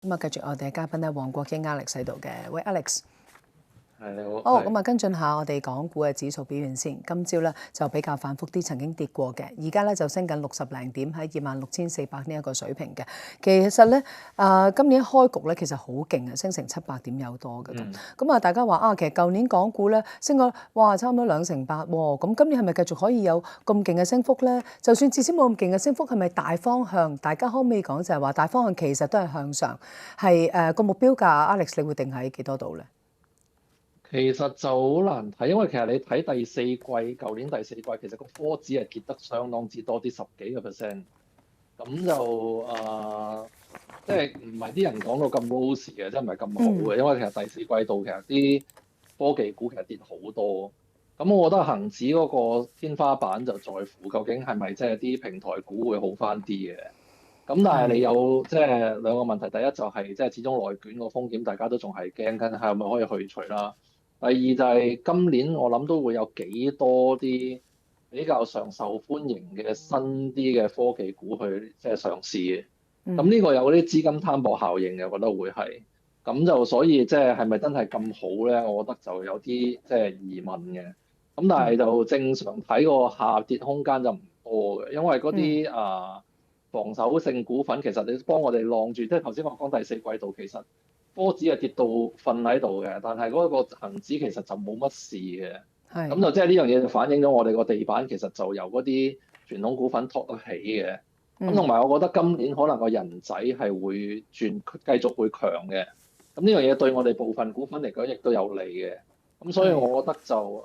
咁啊，繼續我哋嘅嘉賓咧，黃國英 Alex 喺度嘅。喂 ，Alex。係你好。好，咁啊，跟進下我哋港股嘅指數表現先。今朝咧就比較反覆啲，曾經跌過嘅，而家咧就升緊60零點，喺26,400呢一個水平嘅。其實咧，今年開局咧其實好勁啊，升成700點有多嘅咁。咁啊，大家話啊，其實舊年港股咧升咗哇，差唔多2成8喎。咁今年係咪繼續可以有咁勁嘅升幅咧？就算至少冇咁勁嘅升幅，係咪大方向？大家可唔可以講就係話大方向其實都係向上，係個目標價 ，Alex 你會定喺幾多度咧？其實就好難睇，因為其實你睇第四季，舊年第四季其實個科指係跌得相當之多啲，10幾個 percent。咁就即係唔係啲人講到咁 rosy 嘅，即係唔係咁好嘅。因為其實第四季度其實啲科技股其實跌好多。咁我覺得恒指嗰個天花板就在乎究竟係咪即係啲平台股會好翻啲嘅。咁但係你有即係兩個問題，第一就係即係始終內卷個風險，大家都仲係驚緊係咪可以去除啦。第二就係今年我諗都會有幾多啲比較上受歡迎嘅新啲嘅科技股去即係上市嘅。咁呢個有啲資金攤薄效應嘅，我覺得會係。咁就所以即係係咪真係咁好咧？我覺得就有啲即係疑問嘅。咁但係就正常睇個下跌空間就唔多嘅，因為嗰啲防守性股份其實你幫我哋晾住，即係頭先我講第四季度其實科指係跌到瞓喺度嘅，但係嗰個恆指其實就冇乜事嘅。咁就即係呢樣嘢就反映咗我哋個地板其實就由嗰啲傳統股份托得起嘅。咁同埋我覺得今年可能個人仔係會繼續會強嘅。咁呢樣嘢對我哋部分股份嚟講亦都有利嘅。咁所以我覺得就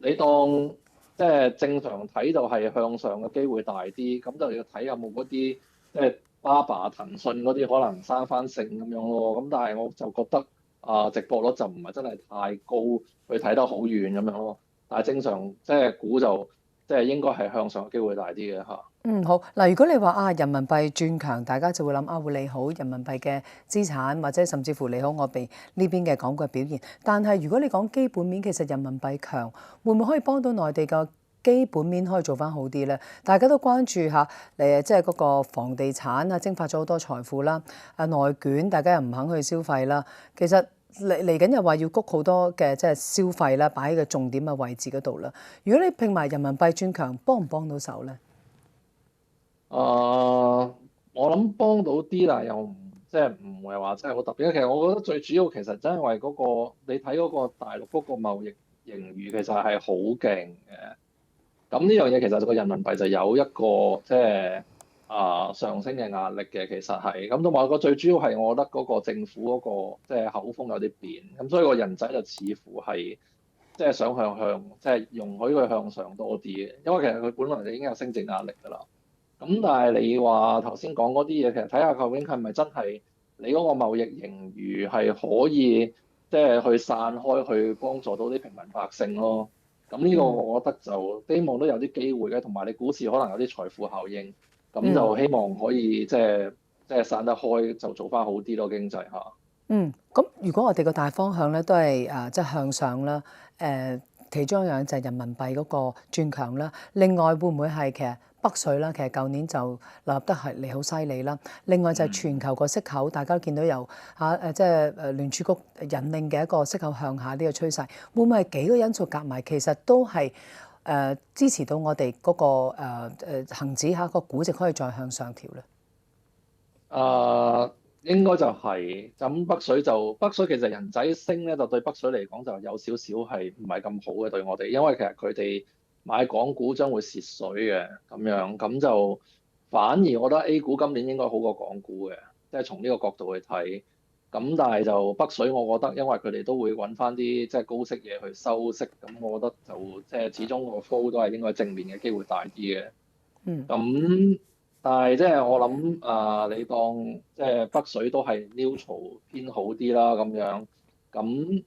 你當即係正常睇就係向上嘅機會大啲，咁就要睇有冇嗰啲即係巴巴騰訊嗰啲可能生翻性咁樣咯。咁但係我就覺得直播率就唔係真係太高，去睇得好遠咁樣咯。但係正常即係估就即係應該係向上嘅機會大啲嘅嚇。好嗱，如果你話啊人民幣轉強，大家就會諗啊會利好人民幣嘅資產，或者甚至乎利好我哋呢邊嘅港股嘅表現。但係如果你講基本面，其實人民幣強會唔會可以幫到內地嘅基本面可以做翻好啲咧？大家都關注下即係嗰個房地產啊，蒸發咗好多財富啦，內卷，大家又唔肯去消費啦。其實嚟緊又話要谷好多嘅即係消費啦，擺喺個重點嘅位置嗰度啦。如果你拼埋人民幣轉強，幫唔幫到手咧？我諗幫到啲，但係又即係唔係話真係好特別。其實我覺得最主要其實真係因為嗰個你睇嗰個大陸嗰個貿易盈餘其實係好勁嘅。咁呢樣嘢其實個人民幣就有一個即係上升嘅壓力嘅，其實係咁。同埋個最主要係我覺得嗰個政府嗰個即係口風有啲變，咁所以個人仔就似乎係即係想向即係容許佢向上多啲嘅，因為其實佢本來就已經有升值壓力㗎啦。咁但係你話頭先講嗰啲嘢，其實睇下究竟係咪真係你嗰個貿易盈餘係可以即係去散開去幫助到啲平民百姓咯。咁呢個我覺得就希望都有啲機會嘅，同埋你股市可能有啲財富效應，咁就希望可以即係散得開，就做翻好啲咯，經濟嚇。咁如果我哋個大方向咧都係即係向上啦，其中一樣就係人民幣嗰個轉強啦。另外會唔會係其實北水啦？其實舊年就流入得係嚟好犀利啦。另外就係全球個息口，大家都見到有即係聯儲局引領嘅一個息口向下呢個趨勢，會唔會係幾個因素夾埋，其實都係支持到我哋嗰個恆指個估值可以再向上調咧？應該就係咁。北水其實人仔升咧，就對北水嚟講就有少少係唔係咁好嘅對我哋，因為其實佢哋買港股將會蝕水嘅咁樣，咁就反而我覺得 A 股今年應該好過港股嘅，即係從呢個角度去睇。咁但係就北水，我覺得因為佢哋都會揾翻啲即係高息嘢去收息，咁我覺得就即係始終個 flow 都係應該正面嘅機會大啲嘅。咁但係即係我諗你當即係北水都係 neutral 偏好啲啦咁樣。咁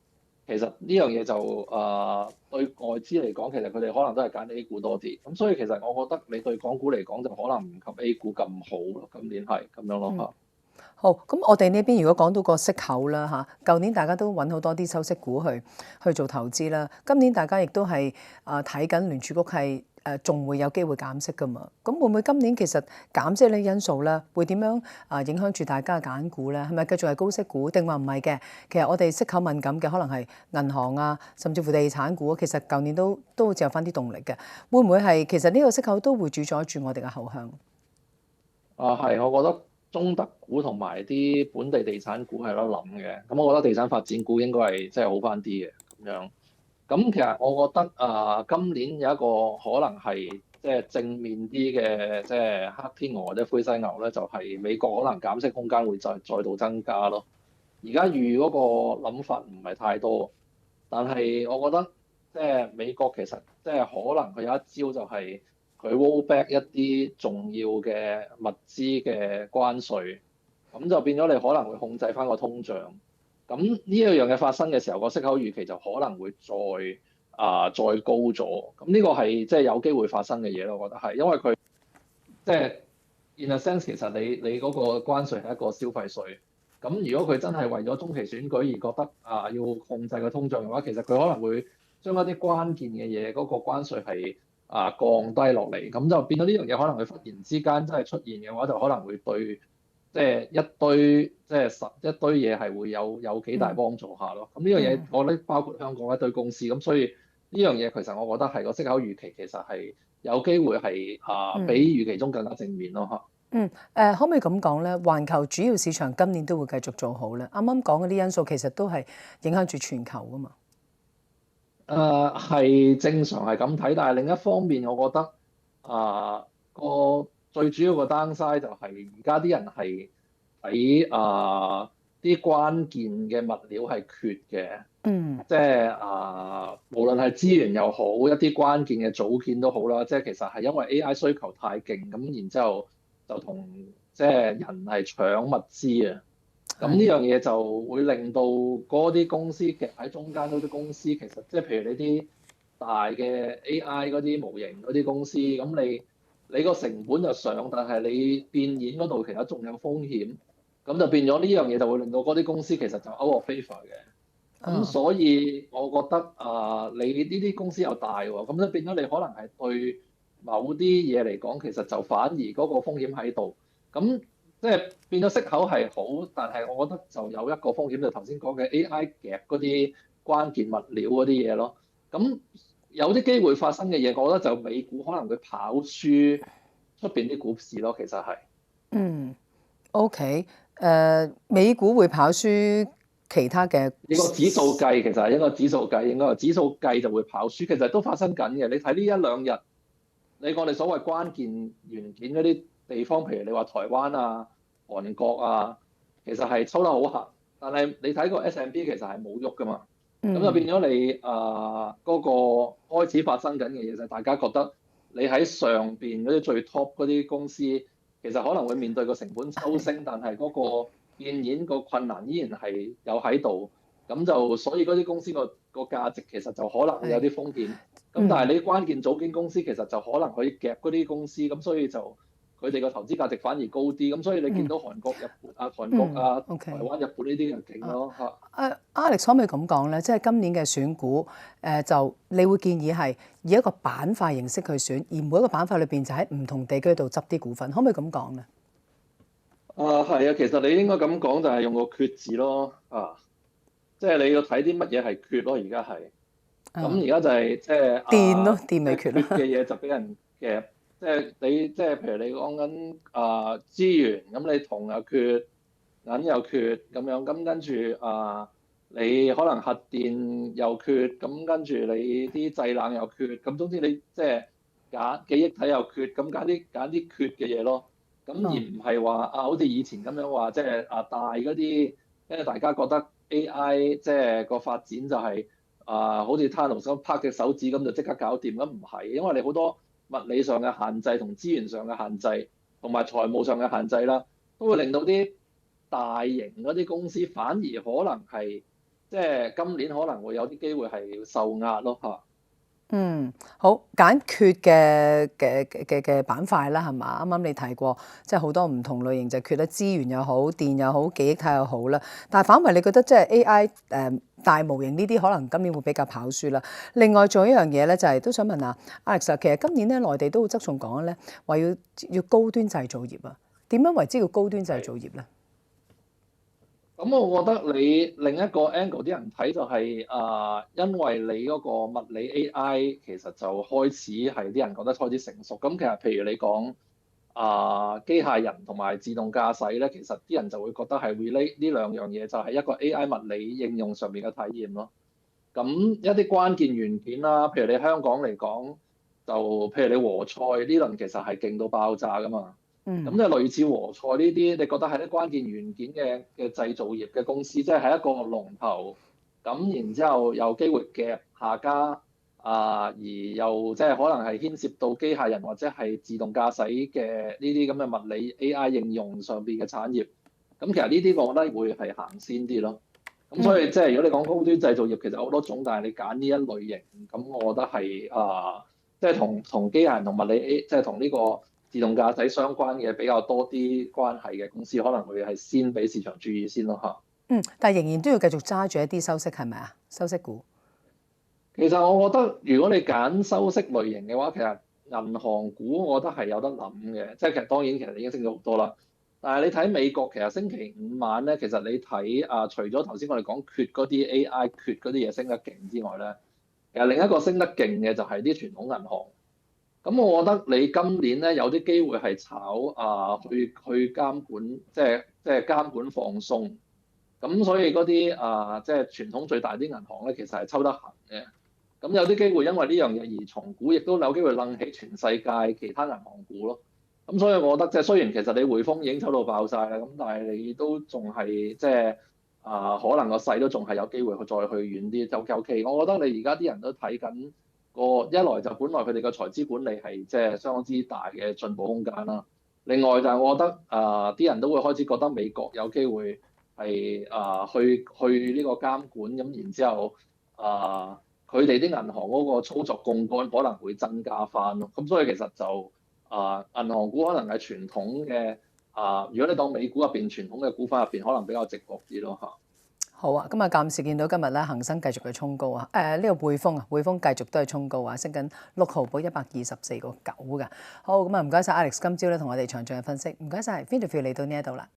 其實呢樣嘢就對外資嚟講，其實佢哋可能都係揀 A 股多啲。咁所以其實我覺得你對港股嚟講就可能唔及 A 股咁好咯。今年係咁樣咯嚇。好，咁我哋呢邊如果講到個息口啦嚇，舊年大家都揾好多啲收息股去做投資啦。今年大家亦都係睇緊聯儲局係仲會有機會減息㗎嘛？咁會唔會今年其實減息呢因素咧，會點樣影響住大家嘅揀股咧？係咪繼續係高息股，定話唔係嘅？其實我哋息口敏感嘅，可能係銀行啊，甚至乎地產股，其實舊年都好似有翻啲動力嘅。會唔會係其實呢個息口都會主宰住我哋嘅後向？係，我覺得中特股同埋啲本地地產股係有得諗嘅。咁我覺得地產發展股應該係即係好翻啲嘅咁樣。咁其實我覺得今年有一個可能係即係正面啲嘅，即係黑天鵝或者灰犀牛咧，就係美國可能減息空間會再度增加咯。而家預嗰個諗法唔係太多，但係我覺得即係美國其實即係可能佢有一招就係佢 roll back 一啲重要嘅物資嘅關稅，咁就變咗你可能會控制翻個通脹。咁呢一樣嘢發生嘅時候，個息口預期就可能會再高咗。咁呢個係即係有機會發生嘅嘢咯，我覺得係，因為佢即係 in a sense 其實你嗰個關稅係一個消費稅。咁如果佢真係為咗中期選舉而覺得要控制個通脹嘅話，其實佢可能會將一啲關鍵嘅嘢嗰個關稅係降低落嚟，咁就變咗呢樣嘢可能佢忽然之間真係出現嘅話，就可能會對即係一堆嘢係會有幾大幫助下咯。咁呢樣嘢我覺得包括香港一堆公司，咁所以呢樣嘢其實我覺得係個息口預期其實係有機會係比預期中更加正面咯嚇。可唔可以咁講咧？環球主要市場今年都會繼續做好咧。啱啱講嗰啲因素其實都係影響住全球噶嘛。係正常係咁睇，但係另一方面，我覺得個最主要個 downside 就係而家啲人係喺啲關鍵嘅物料係缺嘅，即係無論係資源又好，一啲關鍵嘅組件都好啦，即係其實係因為 AI 需求太勁，咁然之後就同即係人係搶物資啊。咁呢樣嘢就會令到嗰啲公司夾喺中間嗰啲公司，其實即係譬如你啲大嘅 AI 嗰啲模型嗰啲公司，咁你個成本就上，但係你變現嗰度其實仲有風險，咁就變咗呢樣嘢就會令到嗰啲公司其實就 out of favor 嘅。咁所以我覺得你呢啲公司又大喎，咁咧變咗你可能係對某啲嘢嚟講，其實就反而嗰個風險喺度。咁即係變咗息口係好，但係我覺得就有一個風險，就頭先講嘅 AI 夾嗰啲關鍵物料嗰啲嘢咯。咁有啲機會發生嘅嘢，我覺得就美股可能會跑輸出邊啲股市咯。其實係OK， 美股會跑輸其他嘅。呢個指數計其實係一個指數計，應該話指數計就會跑輸，其實都發生緊嘅。你睇呢一兩日，我哋所謂關鍵元件嗰啲地方，譬如你話台灣啊、韓國啊，其實係抽得好行，但係你睇個 S&P 其實係冇喐噶嘛，咁就變咗你嗰個開始發生緊嘅嘢就係大家覺得你喺上邊嗰啲最 top 嗰啲公司，其實可能會面對個成本抽升，但係嗰個變現個困難依然係有喺度，咁就所以嗰啲公司個價值其實就可能會有啲風險。咁但係你關鍵組件公司其實就可能可以夾嗰啲公司，咁所以就佢哋個投資價值反而高啲，咁所以你見到韓國、日本台灣、日本呢啲人勁咯嚇。Alex 可唔可以咁講咧？即係今年嘅選股，就你會建議係以一個板塊形式去選，而每一個板塊裏邊就喺唔同地區度執啲股份，可唔可以咁講咧？係啊，其實你應該咁講就係用個缺字咯，即係你要睇啲乜嘢係缺咯，而家係。咁而家就係即係電咯，電咪缺咯。缺嘅嘢就俾人夾，即係你即係譬如你講緊資源，咁你銅又缺，銀又缺咁樣，咁跟住你可能核電又缺，咁跟住你啲製冷又缺，咁總之你即係揀記憶體又缺，咁揀啲缺嘅嘢咯。咁而唔係話好似以前咁樣話，即係大嗰啲，因為大家覺得 AI 即係個發展就係好似 Thanos 咁拍隻手指咁就即刻搞掂，咁唔係，因為你好多物理上嘅限制同資源上嘅限制，同埋財務上嘅限制啦，都會令到啲大型嗰啲公司反而可能係即係今年可能會有啲機會係受壓咯嚇。好，揀缺嘅板塊啦，係嘛？啱啱你提過，即係好多唔同類型就缺得資源又好、電又好、記憶體又好啦。但係反為你覺得即係 AI 大模型呢啲可能今年會比較跑輸啦。另外仲有一樣嘢咧，就係都想問下 Alex 啊，其實今年咧內地都好側重講咧，話要高端製造業啊，點樣為之叫高端製造業咧？咁我覺得你另一個 angle 啲人睇就係、因為你嗰個物理 AI 其實就開始係啲人覺得開始成熟。咁其實譬如你講機械人同埋自動駕駛咧，其實啲人就會覺得係 relate 呢兩樣嘢就係一個 AI 物理應用上面嘅體驗咯。咁一啲關鍵元件啦，譬如你香港嚟講，就譬如你和菜呢輪其實係勁到爆炸噶嘛。咁即係類似和菜呢啲，你覺得係啲關鍵元件嘅製造業嘅公司，即係一個龍頭，咁然之後有機會夾下家而又即係可能係牽涉到機械人或者係自動駕駛嘅呢啲咁嘅物理 AI 應用上邊嘅產業。咁其實呢啲我覺得會係行先啲咯。咁所以即係如果你講高端製造業，其實好多種，但係你揀呢一類型，咁我覺得係即係同機械人同物理 A，即係同呢個自動駕駛相關嘅比較多啲關係嘅公司，可能會係先俾市場注意先咯嚇。但係仍然都要繼續揸住一啲收息係咪啊？收息股。其實我覺得如果你揀收息類型嘅話，其實銀行股我覺得係有得諗嘅，即係其實當然其實已經升咗好多啦。但係你睇美國，其實星期五晚咧，其實你睇除咗頭先我哋講缺嗰啲 AI 缺嗰啲嘢升得勁之外咧，其實另一個升得勁嘅就係啲傳統銀行。咁我覺得你今年咧有啲機會係炒去監管，即係監管放鬆。咁所以嗰啲即係傳統最大啲銀行咧，其實係抽得行嘅。咁有啲機會因為呢樣嘢而重估，亦都有機會楞起全世界其他銀行股咯。咁所以我覺得即係雖然其實你匯豐已經抽到爆晒啦，咁但係你都仲係即係可能個勢都仲係有機會再去遠啲。尤其我覺得你而家啲人都睇緊一來就本來佢哋嘅財資管理係即係相當之大嘅進步空間啦。另外就係我覺得啲人都會開始覺得美國有機會係去呢個監管，咁然之後佢哋啲銀行嗰個操作槓桿可能會增加翻咯。咁所以其實就銀行股可能係傳統嘅如果你當美股入邊傳統嘅股份入邊，可能比較值博啲咯嚇。好啊，咁啊，暫時見到今日咧恒生繼續嘅衝高啊，呢個匯豐繼續都係衝高啊，升緊6毫報124.9嘅。好，咁啊唔該晒 Alex 今朝咧同我哋詳盡嘅分析，唔該晒 Vinny 嚟到呢一度啦。